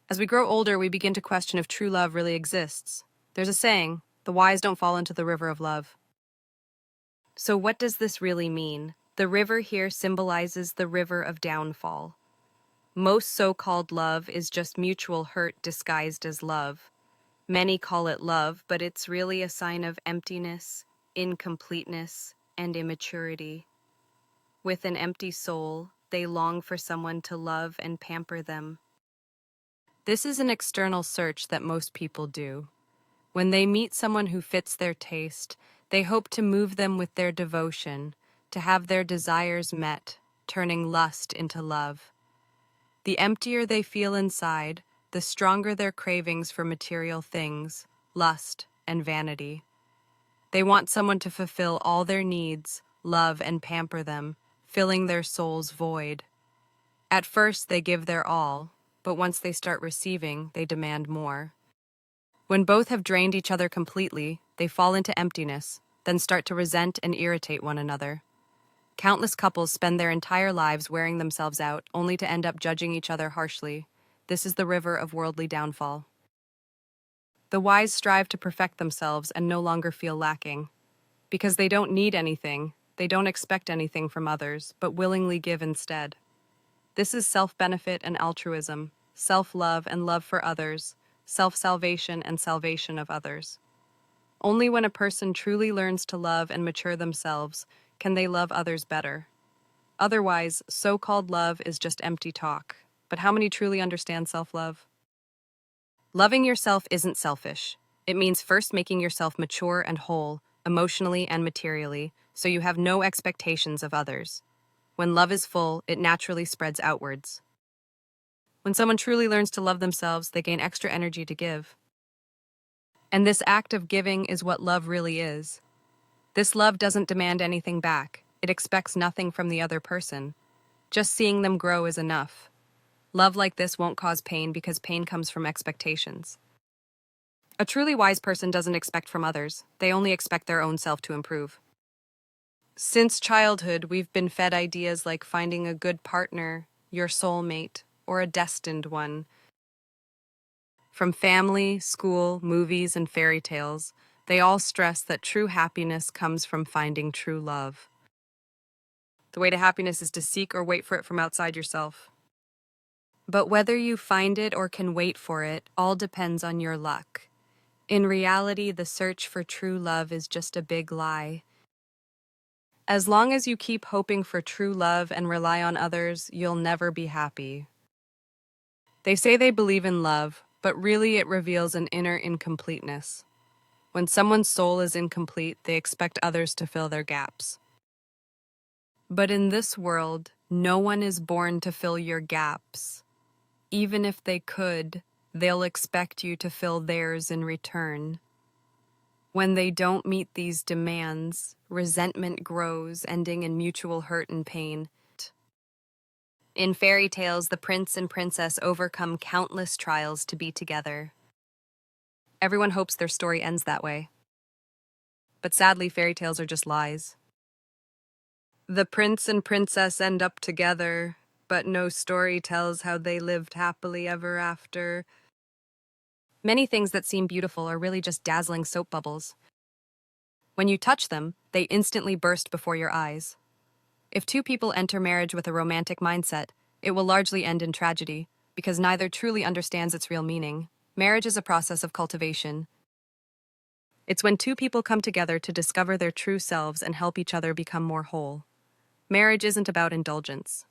As we grow older, we begin to question if true love really exists. There's a saying, the wise don't fall into the river of love. So what does this really mean? The river here symbolizes the river of downfall. Most so-called love is just mutual hurt disguised as love. Many call it love, but it's really a sign of emptiness, incompleteness, and immaturity. With an empty soul, they long for someone to love and pamper them. This is an external search that most people do. When they meet someone who fits their taste, they hope to move them with their devotion, to have their desires met, turning lust into love. The emptier they feel inside, the stronger their cravings for material things, lust, and vanity. They want someone to fulfill all their needs, love and pamper them, filling their soul's void. At first, they give their all, but once they start receiving, they demand more. When both have drained each other completely, they fall into emptiness, then start to resent and irritate one another. Countless couples spend their entire lives wearing themselves out, only to end up judging each other harshly. This is the river of worldly downfall. The wise strive to perfect themselves and no longer feel lacking. Because they don't need anything, they don't expect anything from others, but willingly give instead. This is self-benefit and altruism, self-love and love for others, self-salvation and salvation of others. Only when a person truly learns to love and mature themselves can they love others better. Otherwise, so-called love is just empty talk. But how many truly understand self-love? Loving yourself isn't selfish. It means first making yourself mature and whole, emotionally and materially, so you have no expectations of others. When love is full, it naturally spreads outwards. When someone truly learns to love themselves, they gain extra energy to give. And this act of giving is what love really is. This love doesn't demand anything back. It expects nothing from the other person. Just seeing them grow is enough. Love like this won't cause pain because pain comes from expectations. A truly wise person doesn't expect from others. They only expect their own self to improve. Since childhood, we've been fed ideas like finding a good partner, your soulmate, or a destined one. From family, school, movies, and fairy tales, they all stress that true happiness comes from finding true love. The way to happiness is to seek or wait for it from outside yourself. But whether you find it or can wait for it, all depends on your luck. In reality, the search for true love is just a big lie. As long as you keep hoping for true love and rely on others, you'll never be happy. They say they believe in love, but really it reveals an inner incompleteness. When someone's soul is incomplete, they expect others to fill their gaps. But in this world, no one is born to fill your gaps. Even if they could, they'll expect you to fill theirs in return. When they don't meet these demands, resentment grows, ending in mutual hurt and pain. In fairy tales, the prince and princess overcome countless trials to be together. Everyone hopes their story ends that way. But sadly, fairy tales are just lies. The prince and princess end up together, but no story tells how they lived happily ever after. Many things that seem beautiful are really just dazzling soap bubbles. When you touch them, they instantly burst before your eyes. If two people enter marriage with a romantic mindset, it will largely end in tragedy, because neither truly understands its real meaning. Marriage is a process of cultivation. It's when two people come together to discover their true selves and help each other become more whole. Marriage isn't about indulgence.